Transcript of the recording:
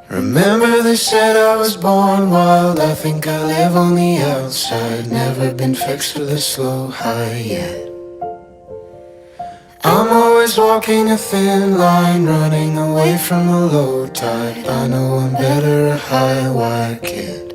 Remember they said I was born wild. I think I live on the outside. Never been fixed with a slow high yet. I'm always walking a thin line, running away from a low tide. I know I'm better a high wire kid.